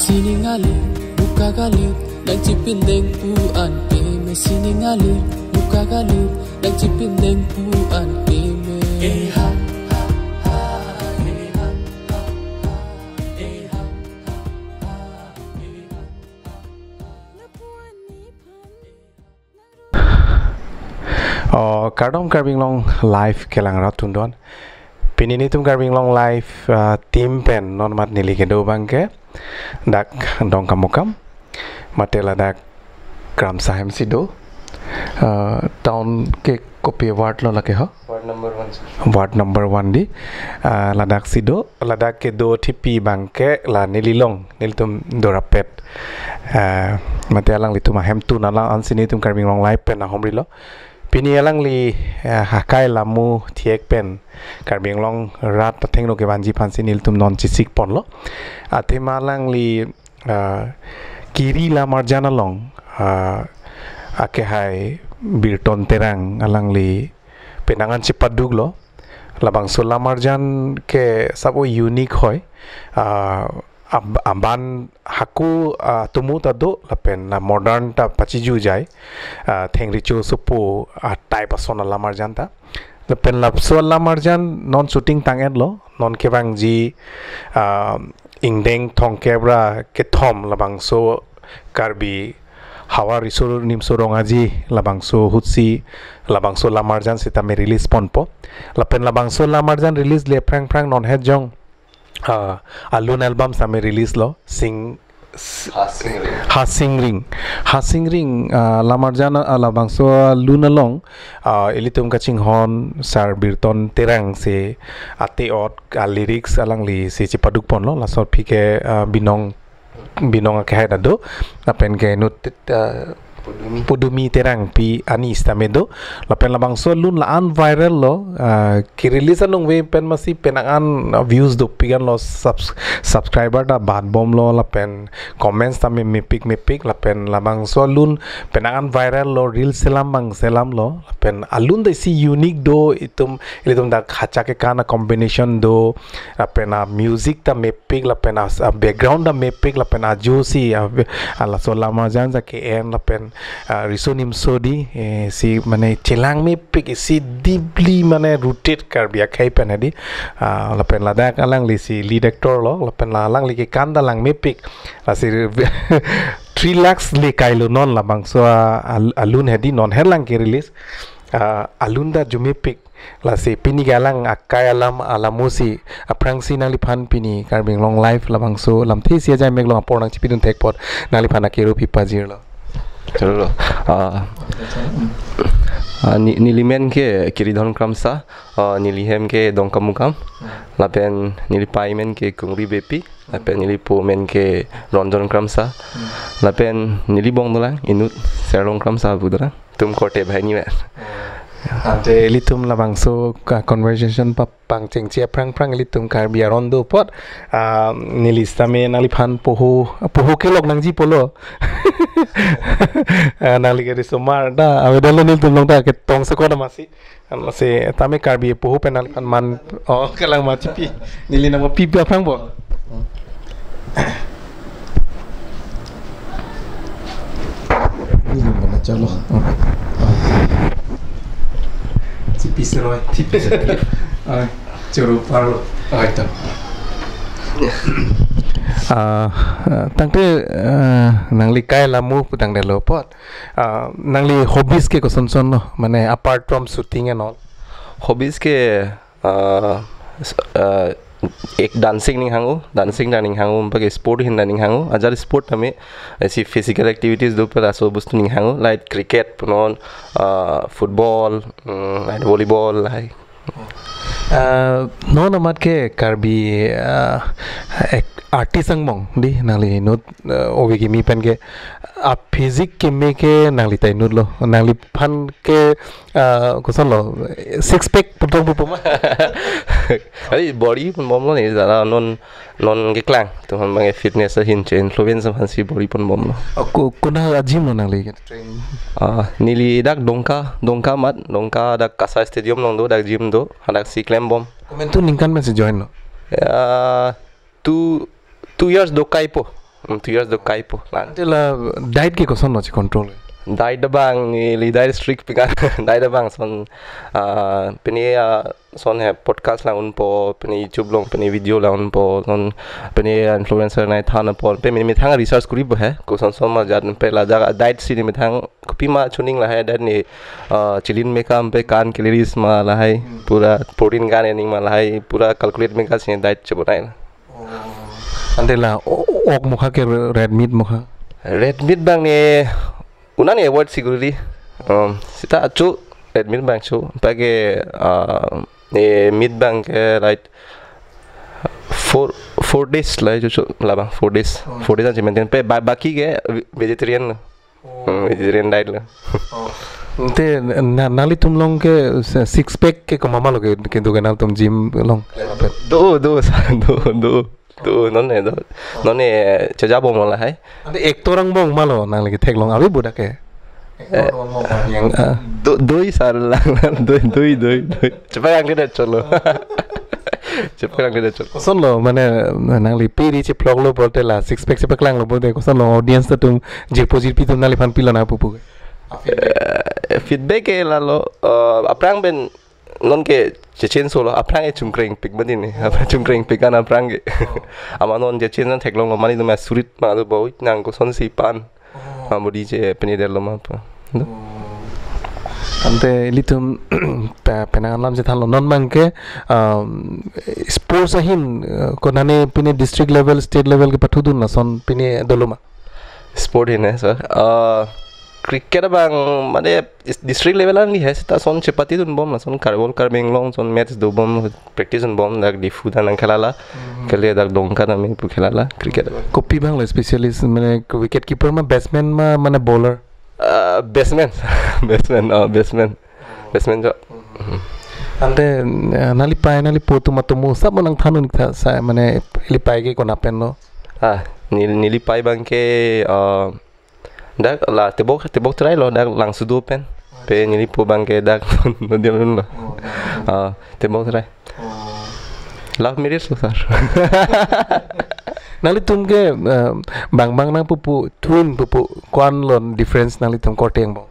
Siningali, buka galip, nagcipindeng puan keme. Siningali, buka galip, nagcipindeng puan keme. Kardom Karbing Long live kelang ratundon. Pinini tum Karbing Long live tim pen non mat nili kedo bangke. Dak dong kamukam matela dak gram sahem sido town ke kopi ward lo lake ho ward number 1 di ladak sido ladak ke do tipi bangke la nililong niltum dorapet matelang litum hem tu nalang ansini tum Karbing Long live pen na homrilo pini alang li hakai lamu thiek pen Karbing Long rat patheng no ke banji phansi niltum non chisik pon lo ate malang li kiri la marjana long ake hai birton terang alang li penangan cipadug lo labang sola marjan ke sabo unique hoy amban haku tumu tado lapen la modern ta pachiju jai thengri chu supu type asona la marjan ta lapen la sola marjan non shooting tangen lo non kebang ji ingdeng thong kebra ke thom labang so karbi hawa risur nimso rongaji labang so hutsi labang so lamarjan sita me release ponpo lapen labang so lamarjan release le prang prang non head jong alun album same release lo sing Hasing ring lamarjan labang so lunalong elitum kaching hon sar birton terang se ate ot lyrics alang li si cipaduk pon lo lasot phike binong ke do lapen ke nut pudumi terang pi anis tamedo lapen labang so lun la an viral lo ki release anong we pen masi penangan views do pigan lo subscriber da bad bom lo lapen comments tame mepik lapen labang so lun penangan viral lo reel selam lo lapen alun de si unique do itum da khacha ke kana combination do lapen music ta mepik lapen background da mepik lapen ajusi ala so lama jan za ke en lapen risonim sodi si mane chelang me pik si deeply mane rooted kar bia khai penadi lapen ladak alang li si lead actor lo lapen alang li ke kanda lang me pik la si 3 lakhs le kailo non labang so alun hedi non herlang ke release alunda jume pik la si pini galang akai alam alamusi aprangsi nali phan pini Karbing Long live labang so lam thi sia jai meg long pornang chipidun thekpot nali phana ke ru pipa jir lo chalo nilimen ke kiridon kramsa nilihem ke dongkamukam lapen nilipaimen ke kungri bepi lapen nilipomen ke ronjon kramsa lapen nilibong dolang inut serong kramsa budra tum kote bhai ni ante litum labang so conversation pang cheng chia prang litum kar bia rondo pot nilista me naliphan pohu ke lok nangji polo nali ke somar da avedalo nil tum long da ke tong se ko da masi se tame kar bia pohu penal kan man kelang ma chipi nili nama pipi apang bo ini mana chalo tipis roy churu parlo aita tangte nangli kai lamu putang de lopot nangli hobbies ke ko son no mane apart from shooting and all hobbies ke एक डांसिंग नहीं हांगो डांसिंग नहीं हांगो बाकी स्पोर्ट हिंदा नहीं हांगो अजार स्पोर्ट हमें ऐसी फिजिकल एक्टिविटीज दो पर आसो बुस्त नहीं हांगो लाइक क्रिकेट पुनोन football like volleyball like non amat ke karbi artist ang mong di nangli nut obi ki mi pen ke a physic ke me ke nangli tai nut lo nangli phan ke kusan lo six pack putong pupuma अरे बॉडी पन बम लो नहीं ज़्यादा non non के क्लैंग तो हम बंगे fitness Hinch influence हम हंसी बॉडी पन बम लो kuna gym lo nangli train नीली दाग डोंका मत डोंका दाग कासा स्टेडियम लोंग दो दाग जिम दो दाग सी क्लैम बम komen tu ningkan men se join lo 2 years do kaipo 2 years do kaipo tela diet ke koson no control diet bang ni diet strict pikan diet bang son peni son है podcast lah unpo peni YouTube long peni video lah unpo son peni influencer nai thana pon pe mi thang research kuri bo hai ko son som ma jat pe la jaga diet si ni mi thang kopi ma tuning lah hai dat ni chilin me kam pe kan calories ma lah hai pura protein gan ening ma lah hai pura calculate me ka sin diet che bonai antela ok mukha ke red meat bang ni una ni avoid security sita achu red meat bang chu page ni meat bang ke right 4 days lah chu la bang 4 days aja maintain pe baki ke vegetarian diet lah te nali tum long ke six pack ke mama lo ke kintu ke nal tum gym long do non ceja bom lah hai ante ek torang bong malo nang lagi thek long abi budak ke yang doi sar lang doi cepat yang kita cholo koson lo mane nang li piri che plog lo bolte la six pack cepak lang lo bolte koson lo audience ta tum je positive pi tum nali fan pilo na pupu feedback ke lalo aprang ben non ke chechen solo aprang e chumkreng pik bani ne aprang chumkreng pik kan aprang ge ama non je chen thek long mani to ma surit ma do boy nang ko son si pan amodi je peni der lo ma pa ante litum penang lam je than lo non mang ke sports ahin ko nane pine district level state level ke pathudun na son pine doloma sport hin hai sir cricket bang mane district level an li hai ta son chepati dun bom la son karbol karbeng long son match do bom practice un bom dak difu dan khelala kele dak dongka na me pu khelala cricket kopi bang lo specialist mane wicket keeper ma batsman ma mane bowler batsman jo ante nali potu matomu sab nang thanu nik sa mane ili pai ke ko na pen no nili pai bang ke dak la tebok try lo dak lang sudu pen pe nili po bang ke dak no dia lo tebok try love mirrors lo sar nali tum ke bang nang pupu twin pupu kwan lon difference nali tum koteng bo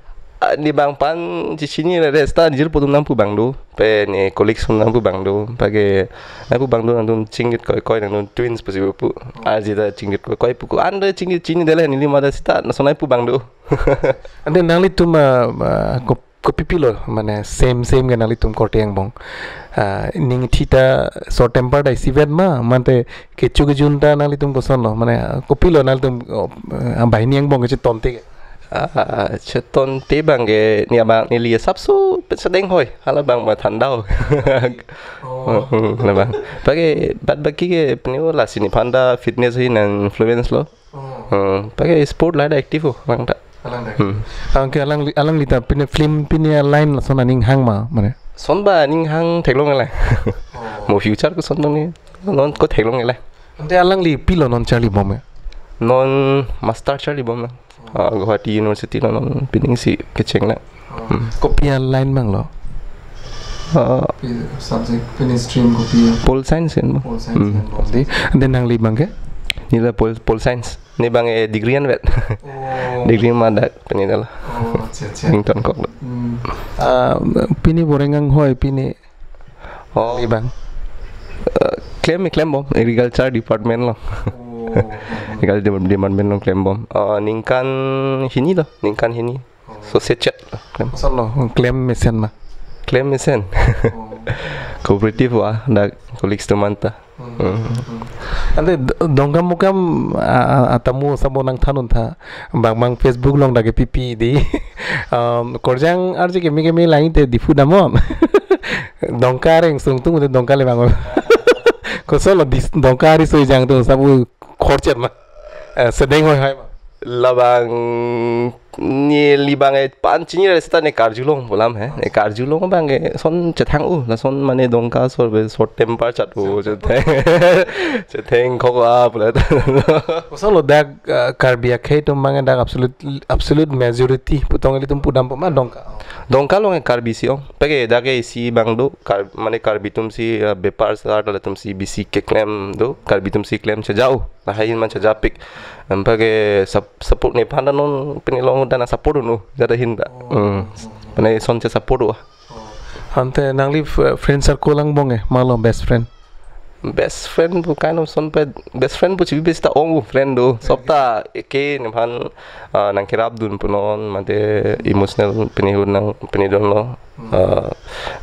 ni bang pan di sini resta jil po tum nampu bang do pe ni colleagues tum nampu bang do page nampu bang do nandum cingit koi nandum twins pusi pupu aji da cingit koi puku anda cingit cini dele ni lima da sita nasonai pu bang do ande nali tum kopi pilo mane same ke nali tum koteng bong ning thita short tempered ai sivet ma mante kechu ke junta nali tum koson lo mane kopilo nali tum bahini ang bong ke tonte ke cheton te bang ge ni abang ni lia sapsu sedeng hoi hala bang ma than dau na bang page bat baki ge pneu la sini panda fitness hi nan influence lo page sport la active ho bang ta ke alang lita pine film pine line la sona ning hang ma mane son ba ning hang theklong la mo future ko son ni non ko theklong la ante alang li pilo non charlie bom non master charlie bom la Guwahati University na non pining si kecheng na kopia line mang lo subject pin stream kopia pol science di then nang li bang ke ni la pol science ni bang degree an vet degree ma da pani dala Nington kok pini borengang hoi pini li bang claim bom agriculture department lo Tinggal di department lo claim bom ningkan hini so secet claim claim mesin ma claim mesen. Kooperatif wah dak kolik stemanta. Ante dongkam mukam atamu sabonang thanun tha bang Facebook long dage pipi di korjang arje kemi lain te difu damon dongkareng sungtung de dongkale bango kosolo dongkari soi jang tu sabu khorchet ma sedeng hoi hai ma Labang ni libang pancini re sta ne karjulong bolam hai ne karjulong bang son chethang u la son mane dongka sorbe short temper chat u chetheng khokwa pula kosolo dak karbia khai tum bang dak absolute majority putong eli tum pudam ma dongka long karbi si ong pege dage si bang do mane karbi tum si bepar sa dala tum si bisi ke claim do karbi tum si claim cha jau la hain man cha japik pege support ne phanda non penilong dana support nu jada hinda pane son cha support wa ante nangli friend circle lang bonge malo best friend bu kind of son pe best friend bu chibi besta ong friend do sopta ke ne phan nang kirap dun punon mate emotional penihun nang penidon lo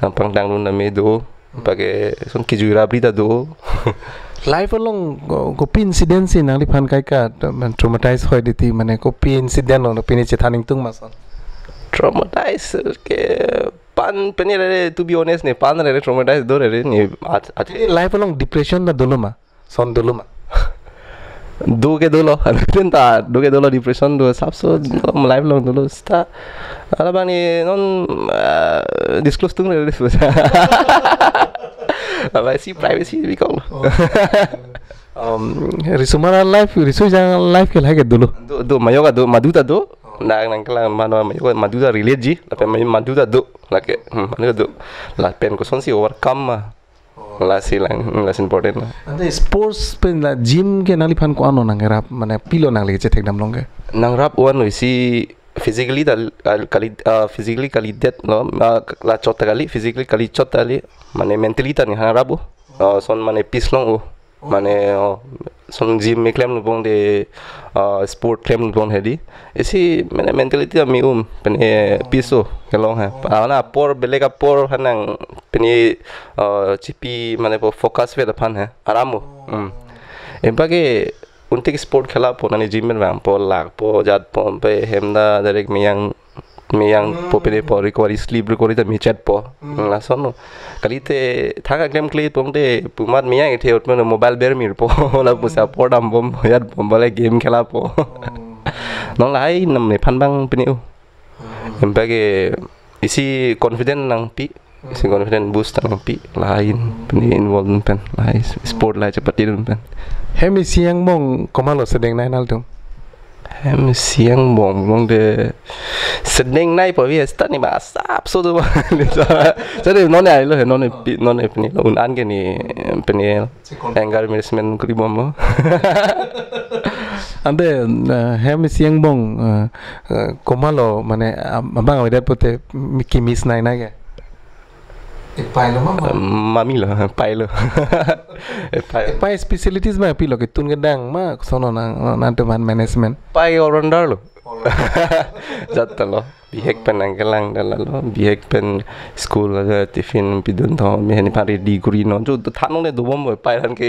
nang pangdang dun na me do page son kijura brida do life along kopi incident si nangli phan kai ka traumatize hoi diti mane kopi incident no pini chethaning tung mason traumatized ke pan penire to be honest ne pan re traumatized do re ni life along depression na doluma son doluma do ke dolo ta do ke dolo depression do sabso life long dolo sta ala bani non disclose tung re apa sih privacy bi kau risumara life risu jang life ke lagi dulu do mayoga do maduta do nang kala mano mayoga maduta relate ji tapi maduta do lake maduta do la pen ko son si overcome ma la silang la important la ande sports pen la gym ke nali phan ko ano nang rap mane pilo nang lege chetek dam longe nang rap one si physically physically kalidet no la chota kali physically kali chota kali mane mentally tan ha rabu son mane peace long mane son gym me claim bong de sport claim bong hedi isi mane mentality mi pene piso kelong ha ana por belega por hanang pene chipi mane po focus ve da phan ha aramu empage untik sport khela po nani gym men bang po lag po jat po pe hemda direct meyang po pene po recovery sleep recovery ta mi chat po la sono kalite thaga game play pong de pumat meyang ethe utmen mobile ber mir po la po sa po dam bom yat bom bale game khela po nong lai nam ne phan bang pene empage isi confident nang pi isi confident boost nang pi lain pene involvement pen lai sport lai chapatin pen hemi siang mong komalo sedeng nai nal tum hem siang mong de sedeng nai po vi sta ni ba sap so do jadi non ai lo non peni un an ke ni peni anger management kuri bom ande hemi siang mong komalo mane abang awet pote kimis nai nai ke mami lah pai specialities ma pilo ke tun gedang ma sono na teman management pai all-rounder lo jatta lo bihek pen angkelang dalalo bihek pen school ada tiffin pidun tho mi hani pari di kurino jo thanong ne dobom pai han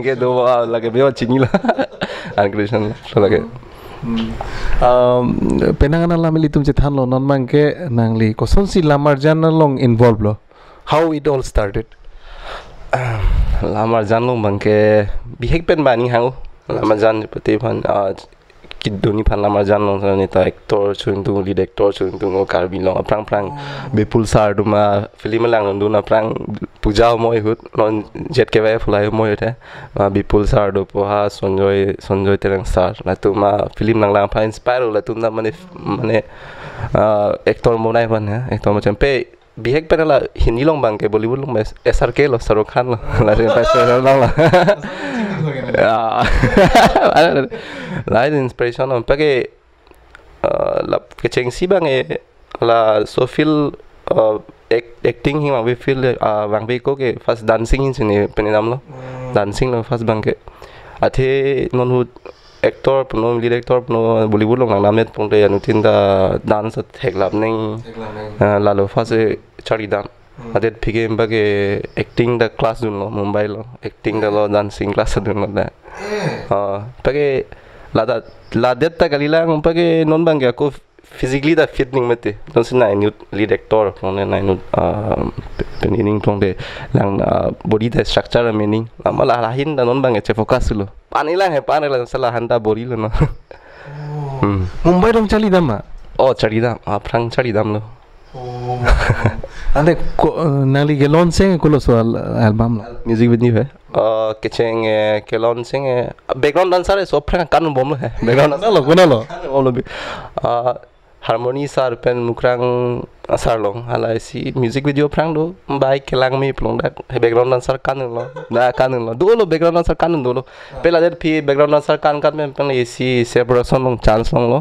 ke do lage beo chini la angkrishan so lage penangan lamili tum chethan lo non mangke nangli koson si lamar jan long involved lo how it all started lamar jan long bangke bihek pen bani hang lamar jan pati phan kidoni phan lamar jan long ni ta actor chuntung lead actor chuntung karbi long prang bepul sar duma film lang du na prang puja moi hut non jet ke vai fulai moi the bepul sar do poha sonjoy terang sar la tuma film lang phan inspire la tum na mane actor mo nai phan ha actor mo champe bihek pen la hindi long bang ke bollywood long SRK lo Shahrukh Khan lo la long la lain inspiration on page la kecheng si bang la so feel acting him we feel bang be ko ke first dancing in sini penidam lo dancing lo first bang ke athe non hu actor puno lead actor puno Bollywood long namnet pung te anutin da dance theklap ning lalo fase charidam adet phige mbage acting da class dun lo Mumbai lo acting da lo dancing class dun lo da page la det ta galila page non bangya ko physically da fit ning mate don sin nai new lead actor pung nai nu pening pung de lang body da structure meaning amala lahin da non bangya che focus lo panilang salah handa body lo no Mumbai dong chali dam oh charidam aprang charidam lo ande nali gelon sing kulo so album lo music video hai kecheng kelon sing background dancer so aprang kan bom lo hai background lo kunalo bom lo harmony sar pen mukrang asar long hala si music video prang do bai kelang mi plong da background dancer kan lo do lo background dancer kan do lo pela der phi background dancer kan men pen si separation long chance long lo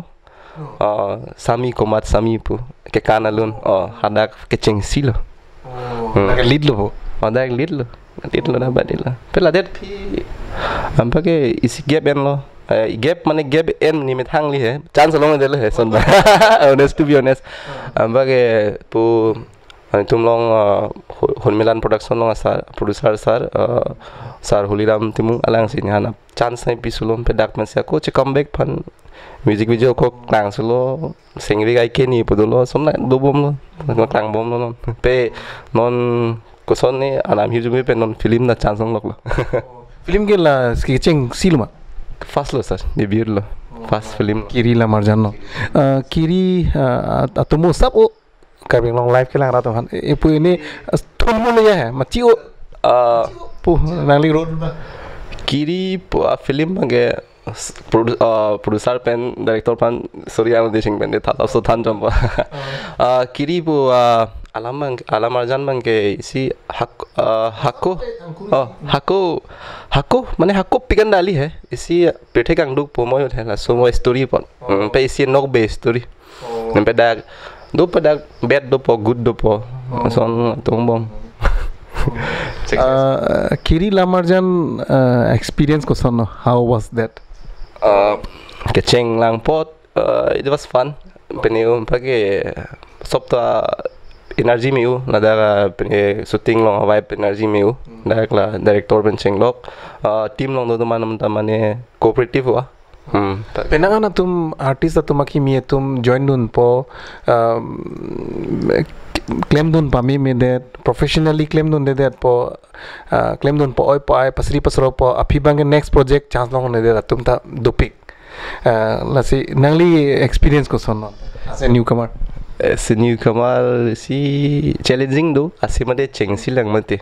sami komat sami pu ke kanalun hadak kecheng silo lead lo hadak lead lo da badila pela der phi ampake isi gap en lo gap mane gap en ni met hang li hai chance long de le hai son honest to be honest ambage pu tum long honmilan production long asar producer sar Huliram timu alang sin hana chance nai pisulom pe dak men se ko che comeback pan music video ko klang solo singri gai ke ni pudulo somna do bom lo klang bom lo pe non ko son ni anam hiu pe non film na chance long lo film ke la sketching silma Fast lo sir, debut lo. Fast film. Kiri la marjano. Kiri atumo sab o kabing long live ke lang rato han. Ipu ini thun mo le hai machi o pu nangli road Kiri film bangge producer pen director pan Surya Desing pen de tha so than jam Kiri pu alamarjan bangge si hako mane hako pikan dali hai isi pethe kang duk pomo yo thela so mo story pon pe isi nok be story nempe dag do pada bad do po good do po son tombom Kiri Lamarjan experience ko son how was that kecheng lang pot it was fun peneu page sopta energy meu nada shooting long vibe energy meu dak la director ben chenglok team long do manam ta mane cooperative wa penanga tum artist tumaki mi tum join dun po claim dun pami me that professionally claim dun that po claim dun po oi po ai pasri pasro po api bang next project chance long ne that tum ta dopik lasi nangli experience ko son as a newcomer si challenging do asimade chengsi lang mate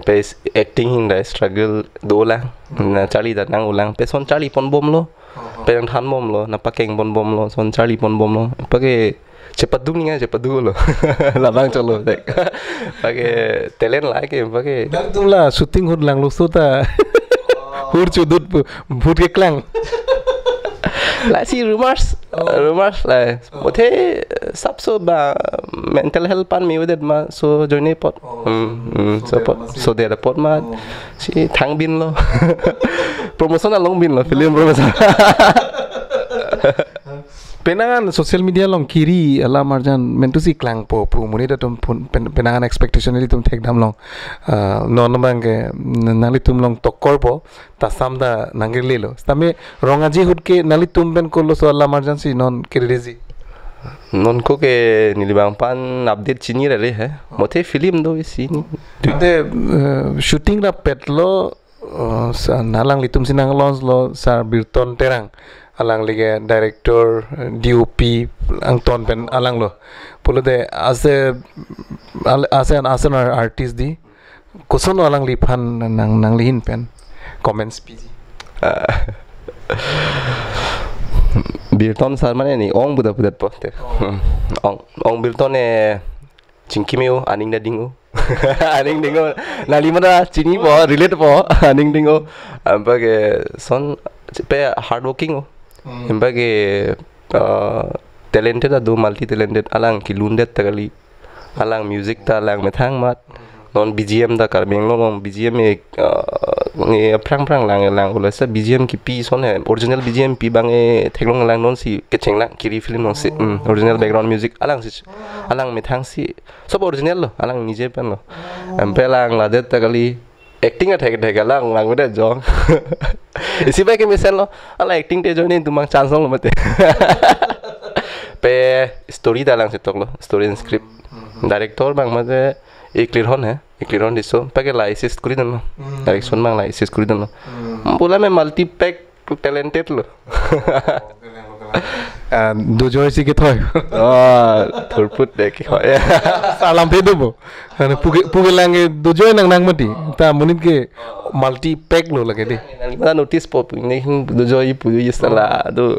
pe acting hinda struggle do lang na chali da nang ulang pe son chali pon bom lo pe nang than bom lo na pakeng pon bom lo son chali pon bom lo page cepat du ninga cepat du lo labang chalo dek page talent like page dak tum la shooting hud lang lo so ta hur chudut phut ke klang lại si rumors là có thể sắp số bà mental health pan mi với mà so join pot support so there pot mà si thang bin lo promotion là long bin lo film promotion penangan social media long kiri ala marjan mentusi klang po muni da tum penangan expectation li tum thek dam long non bangge nali tum long tokkor po ta samda nangir lilo tame rongaji hutke nali tum ben kollo so ala marjan si non kirezi non ko ke nilibang pan update chini re hai mote film do si ni de shooting la petlo nalang litum sinang launch lo sar birton terang alang lige director DOP angton pen alang lo polo de as an artist di koson alang li phan nang lihin pen comments pg birton sar mane ni ong buda pote ong birton e chingkimeo aning da dingo aning dingo nali mana chini po relate po aning dingo ambage son pe hard working embage talented do multi talented alang kilundet tagali alang music ta alang methang mat non BGM da kar beng long BGM ni prang lang ulah sa BGM ki pi son hai original BGM pi bang thaklong lang non si kecheng lang kiri film non si original background music alang mithang si sob original lo alang nije pen lo ampelang la det kali acting attack lang udah jong isi baik misal lo ala acting te jong ni tumang chance lo mate pe story dalang sitok lo story and script director bang mate clear hon diso pakai la assist kuri dan lo direction bang la assist kuri dan lo bola me multi pack talented lo Dojo sih kita thurput dek salam pedo bo puge lange dojo nang mati ta munit ke multi pack lo lagi deh mana notice pop ini dojo ipu istala do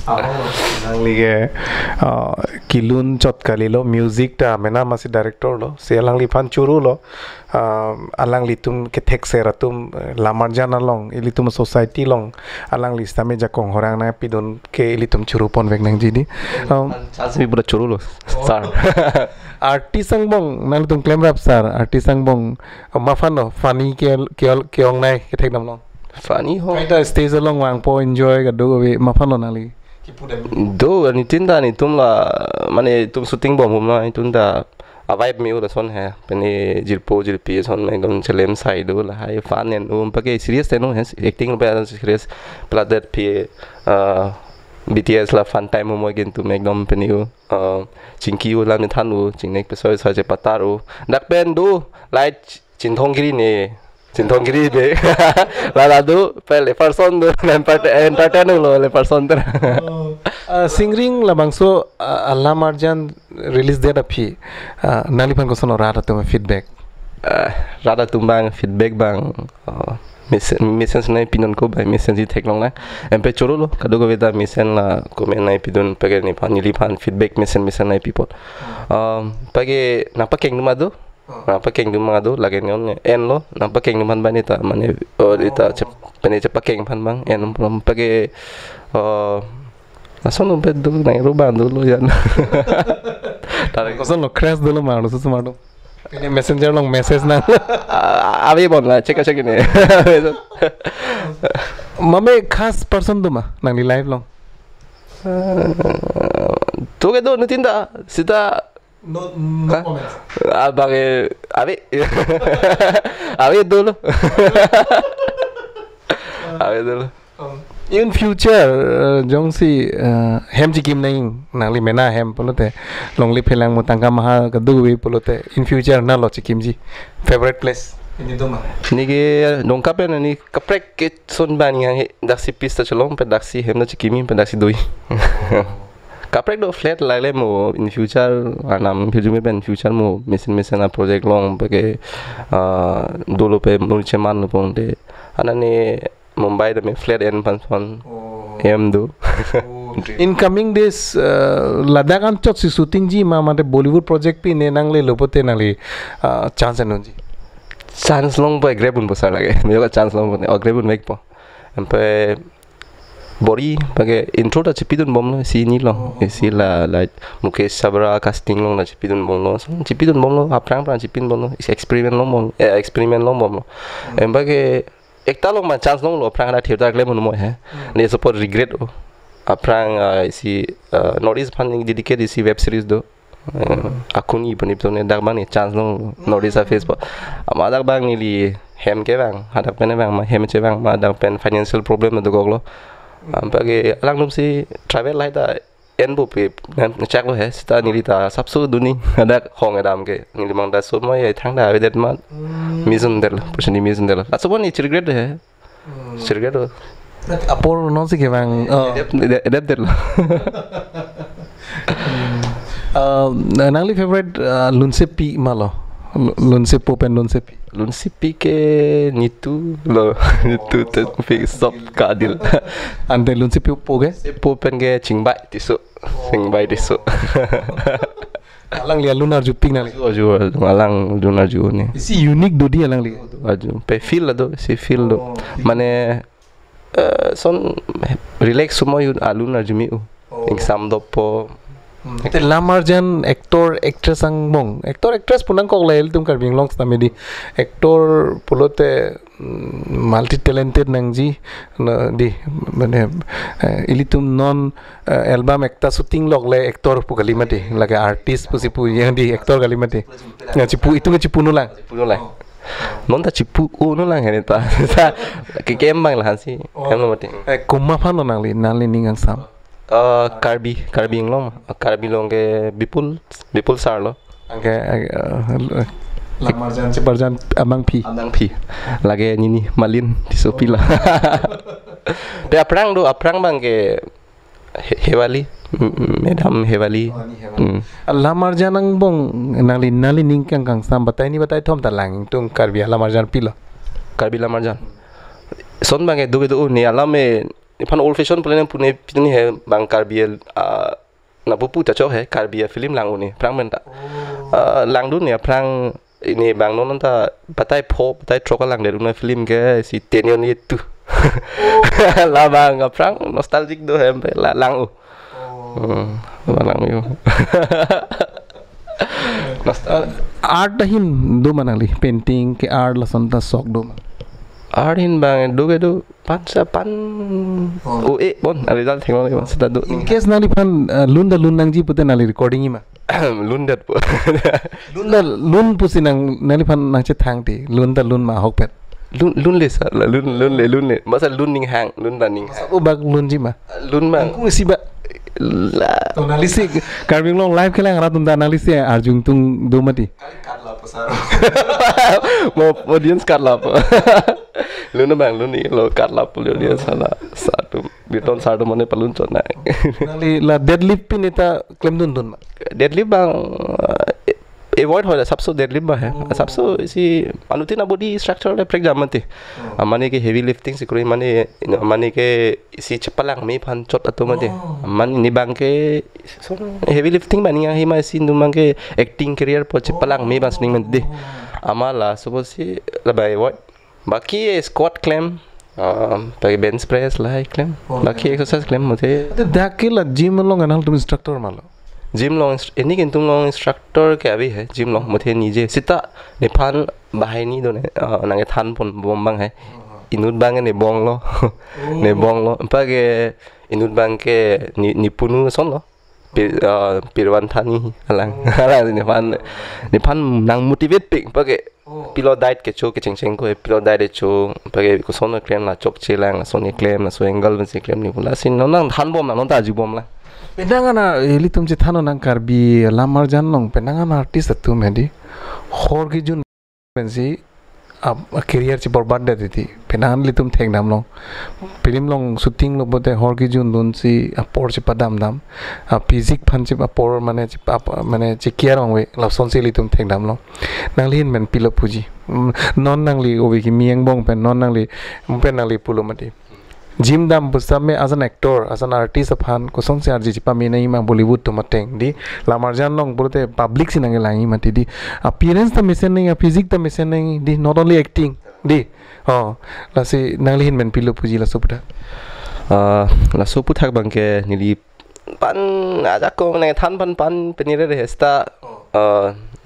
nang lige kilun chot kali lo music ta mena masih director lo se alang li fan churu lo alang li tum ke thek se ratum lamar jana long ili tum society long alang li stame jakong horang na pidon ke ili tum churu pon vek nang jidi chance mi pura churu lo star artist ang bong nang tum claim rap star artist ang bong mafano funny ke ong nai ke thek nam long funny ho kaita stage long wang po enjoy ga do we mafano nali do ani tinda ni tum la mane tum shooting bom hum na tunda a vibe mi ula son hai peni jirpi son me gam chelem side ula hai fan en pake serious te no acting pe serious pla that p BTS la fun time mo again to make them peni chinki ula mi thanu chingnek pe so je pataru dak pen du light chinthong giri ne Cintong deh, lalu pele person tu entertain lo le person tu. Singring la bangso Allah marjan release date api nalipan kosono rata tu feedback. Rata tu bang feedback bang mission senai pinon ko bang mission si teklong lah. Empe curu lo kado ko beta mission la komen nai pidon pagi ni pan feedback mission nai people. Pagi napa keng rumah tu? Napa keng rumah tu lagi ni on en lo napa keng rumah bani ta mane ita pene cepat keng pan bang en belum pagi langsung numpet dulu naik rumah dulu ya. Tarik kosan lo crash dulu malu susu malu. Ini messenger long message nang. Abi bon lah cek ini. Mame khas person tu mah nang di live long. Tu ke tu nutinda sita No comments. Abang abi dulu. Abi dulu. In future jong si hem jikim naing nangli mena hem polote longli phelang mutangka maha kaduwi polote in future na lo jikim ji favorite place ini doma nige dongkape na ni kaprek ke son bani yang daksi pista cholong pe daksi hem na jikimi pe daksi doi kaprek do flat lale mo in future anam hijume ben future mo mesin na project long pe dolo pe mulcheman no ponte anane Mumbai da me flat en pan em do in coming days Ladakh an chot si shooting ji ma mate Bollywood project pi ne nang le lopote nali chance non ji chance long pa grab un pasar lage me ka chance long o grab un make po empe bori page intro ta chipidun bom lo si ni lo si la Mukesh Sabra casting long na chipidun bom lo aprang chipin bom lo experiment long bom lo empage ekta long man chance long lo prang na theater klem no mo hai ne support regret o aprang si notice funding dedicate si web series do akuni pani to ne dak bang ni chance long notice facebook ama dak bang ni hem ke bang hadak pen bang ma hem che bang ma dak pen financial problem do goglo ampage alang num si travel lai da en bu pe chak lo he sta ni ta sapsu duni adak hong adam ke ni mang da so mo ye thang da vedet ma mission del pushni mission del aso boni regret he regret apor non si ke bang edep del nangli favorite lunse pi malo lunse pop and lunse pi ke nitu lo nitu te fix stop kadil ante lunse pi poge pop and ke chingbai tisu alang lia lunar juping nali ojo alang lunar ju ni si unique do di alang li aju pe feel do si feel do mane son relax sumo yun alunar jumi exam do po Te Lamarjan actor actress ang mong actor actress punang kok lail tum karbing long stamedi actor pulote multi talented nang ji di mane ilitum non album ekta shooting log le actor pu galimati laga artist pu sipu yang di actor galimati ngaci pu itu ngaci punulang non ta cipu no lang hen ta ke kem bang lah si kem lo mati kumma phan nang li ningang sam Karbi long ke Bipul sar lo. Angke Lamarjan Ciparjan Abang Pi lagi nini Malin di Sopi lah. Pe aprang bang ke Hewali Madam Hewali. Lamarjan ang bong nali ningkang kang sam batai thom talang tung Karbi Lamarjan Pi lo. Karbi Lamarjan. Son bang ke do ni alame pan old fashion plan pune pitni hai bang Karbi na pupu chachok hai Karbi film lang uni prang menta lang dun ya prang ini bang non ta batai trok lang de dun film ke si tenyon itu la bang prang nostalgic do hai lang lang yo art dahin do manali painting ke art la santa sok do Arin bang do pan bon result thengol bon sita do in case nali pan lunda lunang ji pute nali recording ima lundat po lun pusinang nali pan nang che thang ti lunda lun ma hok pet lun le sa lun le masa lun ning hang lun da ning hang o bag lun ji ma lun bang ku si ba la to nali si Karbing long live khelang ra tunda nali si arjung tung do mati kat la po sa mo audience kat la po lun bang lun ni lo kat la po dia sala satu biton satu mane palun chona nali la deadlift pin eta claim dun ma deadlift bang avoid hoy सबसे deadlift ba hai सबसे isi anutin body structure le break jam mate amane ke heavy lifting sikuri mane ke isi chapalang me phan chot atu mate man ni bang ke heavy lifting bani hi ma sin dum ke acting career po chapalang me bas ning mate amala suppose si labai avoid baki squat climb pagi bench press lah climb baki exercise climb mate dakila gym long anal tum instructor malo gym लोग इन्हीं किंतु लोग इंस्ट्रक्टर क्या भी है जिम लोग मुझे नीचे सिता निफान बाहर नहीं दोने नंगे थान पन बोम्बांग है इनुट बांगे ने बोंग लो पागे इनुट बांग के निपुनु सोन लो पिरवान थानी अलांग निफान नंग मोटिवेट पिक पागे पिलो डाइट के चो के चेंग को पिलो डाइट चो पागे को सोन क्लेम ला चोक चेलांग सोन क्लेम ला सो एंगल में से क्लेम नहीं बोला सिन नंग थान बोम ना ताजु बोम ला penangana eli tum che thano nang Karbi Lamarjan long penangana artist atu medi hor gi jun pensi ab career che borbad de ti penang li tum theng dam long film long shooting lo bote hor gi jun dun si apor che padam dam physic phan che apor mane che kiar ong we la son si li tum theng dam long nang lin men pilo puji non nang li obi ki mieng bong pen non nang li pulo mati Jim dam busame as an actor as an artist aphan kosong se arji chipa me nahi ma Bollywood to mateng di Lamarjan long bolte public sinange langi mati di appearance ta mission nahi physique ta mission nahi di not only acting di la se nangli hin men pilo puji la soputa la soputhak bangke nili pan aja ko ne than pan penire re sta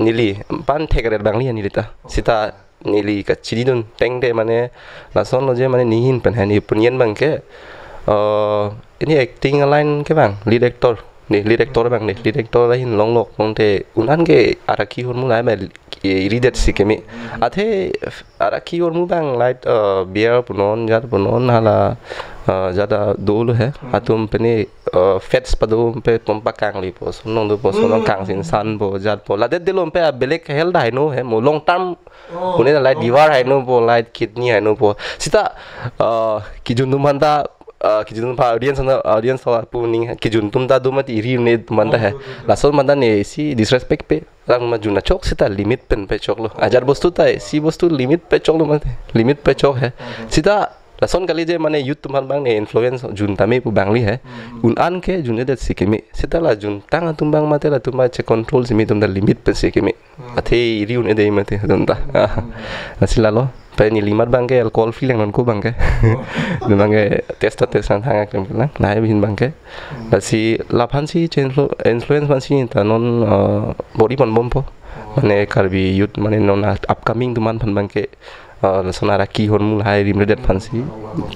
nili pan thekare bangli nili ta sita nili ka chididun tengde mane lason loje mane nihin pen hani punyen bangke ini acting line ke bang lead actor bang lead actor lain long lok mongte unan ke araki hon mulai ba iridet sikemi athe araki hon mu bang light beer punon hala jada dulu hai atum pene fats padum pe pompa kang li po sonong do po sonong kang sin san po jat po ladet delom pe belek hel dai no he mo long term pune light liver hai no po light kidney hai no po sita kijun dum handa kijun pa audience wa puning kijun tum da dum ti ri ne manda hai lasol manda ne si disrespect pe rang ma juna chok sita limit pen pe chok lo ajar bostu ta si bostu limit pe chok lo mate limit pe chok hai sita lason kali je mane youth tumhan bang ne influence jun tame pu bangli hai un an ke jun de sikimi sitala jun tang tumbang mate la tumba che control simi tum da limit pe sikimi athe riun e dei mate tum ta asila lo pe ni limat bang ke alcohol free lang non ko bang ke bang ke test sang thang kem lang nai bin bang ke la si la phan si influence man si ta non body pon bom po mane karbi youth mane non upcoming tu man phan bang ke sonara ki hon mul hai rim redet phan si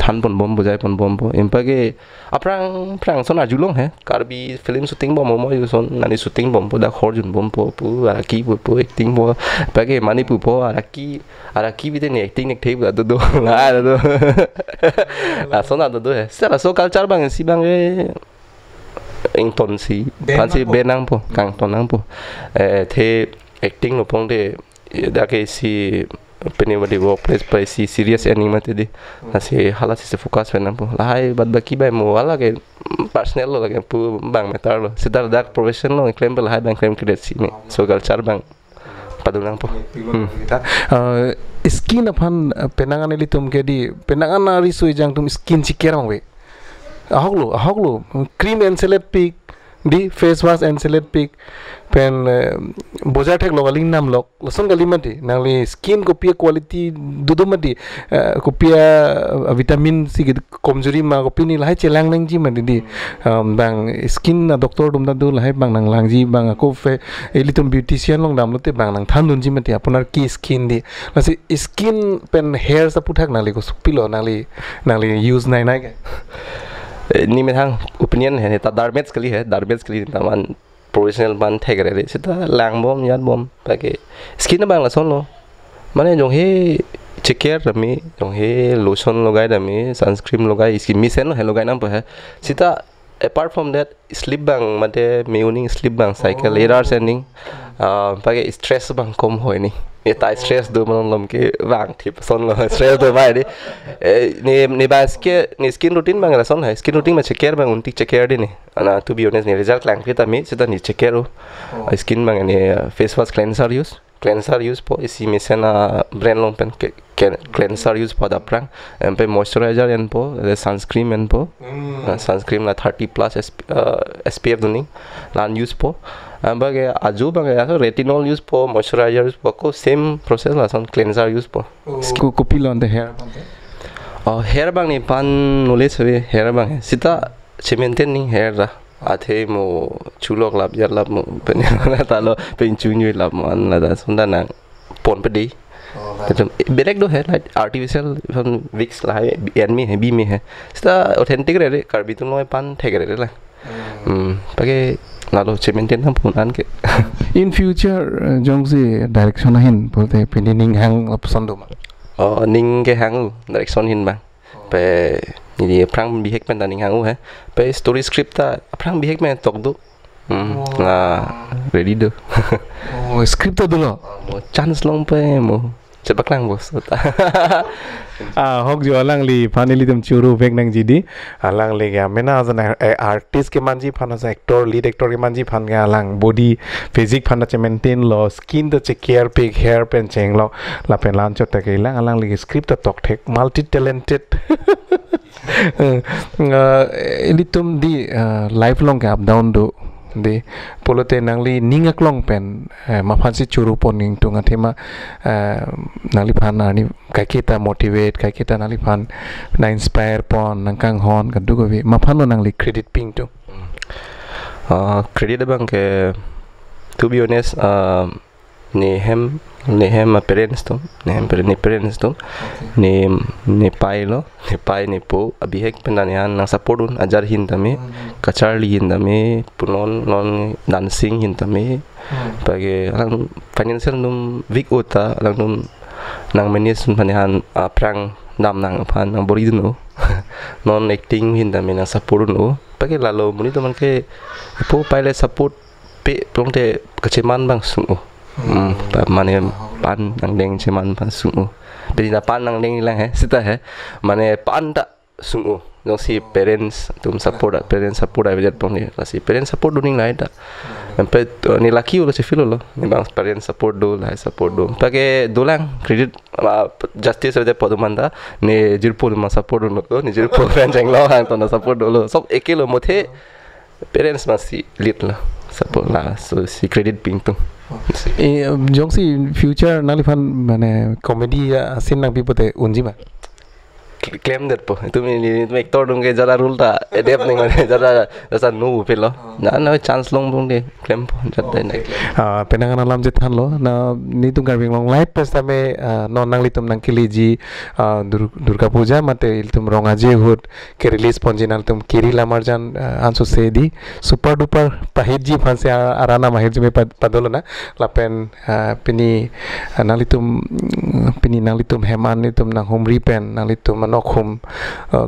than pon bom bojai pon bom po empage aprang sonar julong he karbi film shooting bom mo yo son nani shooting bom po da khor jun bom po pu ara ki po acting po page mani pu po ara ki bi de acting nek thei do la do la sona do he sala so culture bang si bang ing ton si phan si benang po kang tonang po the acting lo pong de da ke si penimadi workplace pa si serious ending mate di asi hala si focus fenam po lahai bad baki bai mo wala ke personal lo lagi pu bang metar lo sidar dak professional claim lahai bang claim credit si me so culture bang padulang po skin aphan penangan eli tum ke di penangan ari sui jang tum skin sikera mangwe ahoglo cream and salad pick di face wash and salad pick pen bojar thek logaling nam lok lason galimati nangli skin ko pia quality dudumati ko pia vitamin si komjuri ma ko pini lai chelang nang ji mandi di bang skin na doctor dum da du lai bang nang lang ji bang ko fe elitum beautician long dam lote bang nang thandun ji mati apunar ki skin di lasi skin pen hair sa puthak nali ko supilo nali use nai ke ni me thang opinion है ta darmets kali taman professional ban thek re sita lang bom yan bom pake skin bang la son lo mane jong he check care rami jong he lotion logai rami sunscreen logai skin misen lo logai nam pa hai sita apart from that sleep bang mate morning sleep bang cycle 8 hours ending pake stress bang kom hoi ni eta stress do man lom ke wang thip son lo stress do bai di ni skin routine bang la son hai skin routine ma check care bang unti check care di ni ana to be honest ni result lang kita mi sita ni check care skin bang ni face wash cleanser use po isi misena brand long pen cleanser use po da prang pe moisturizer en po sunscreen en po sunscreen la 30 plus SPF duni lan use po bage aju bage retinol use po moisturizer use po ko same process la son cleanser use po ko peel on the hair hair bang ni pan nole sabe hair bang sita cemented ni hair da athe mo chulok lap yar lap mo penela talo pen chunyu lap man la da sunda nang pon pe di berek do hai artificial wix la hai en mi hai bi mi hai sita authentic re karbi tu noi pan thek re la page nalo cemented nam punan ke in future jong si direction hin bolte pending hang option do ma ning ke hang direction hin bang pe ni prang bihek pen daning hang he pe story script ta prang bihek men tok do la ready do script do lo chance long pe mo chebaklang bos hok jo alang li finally tum churu vek nang jidi alang li ga mena as an artist ke manji phana sa actor lead actor ke manji phan ga alang body physique phana che maintain lo skin the che care pick hair pen cheng lo la pen lan chot ke lang alang li script ta tok thek multi talented elitum di lifelong ke up down do de polote nangli ningak long pen ma phansi churu poning tunga thema nangli phan ani kaikita motivate kaikita nangli phan na inspire pon nangkang hon ka dugo vi ma phan nangli credit ping to credit bang ke to be honest nehem parents to ne pai ne po abihek penanian nang support un ajar hin tame kacharli hin tame punon non dancing hin tame page lang financial num week ota lang num nang manage sun panihan prang nam nang phan nang bori no non acting hin tame nang support no page lalo muni to man ke po pai le support pe prongte kacheman bang sung mane pan nang deng ceman pan sungu bedina pan nang deng lang hai sita hai mane pan ta sungu jong si parents tum support ai vet pong ni la si parents support duning lai ta pe ni laki lo se filo lo ni bang parents support do lai support do page dolang credit justice de podumanda ni jirpo ma support do ni jirpo fan jeng lo hang to na support do lo sob ekelo mothe parents ma si lit la support la so si credit ping tu jongsi future nalifan mane comedy sin nang pipote unji ma claim that po itu actor dong ke jara rule ta adapt ning mane jara jasa nu pelo na chance long dong ke claim po jata nai penangan alam jethan lo na ni tum garbing long live pesta me non nang litum nang kiliji durga puja mate iltum rongaje hut ke release ponjinal tum kiri lamarjan ansu sedi super duper pahiji phanse arana mahirji me padolo na lapen pini nalitum heman nitum nang humri pen nalitum nokhum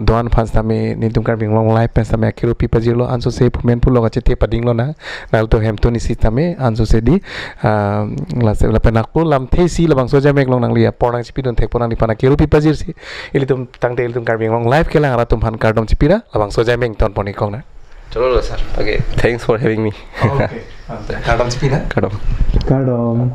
doan phans tame nitum garbing long live pesta me akiru pipajilo ansu se pumen pulo gache te pading lo na nal to hem to ni sistame ansu se di la penakul lam thesi labang soja mek long nang lia porang chipidon thek porang dipana kiru pipajir si ilitum tangte ilitum garbing long live kelang ara tum han kardom chipira labang soja mek ton poni kong na chalo sir okay thanks for having me okay kardom chipina kadam kardom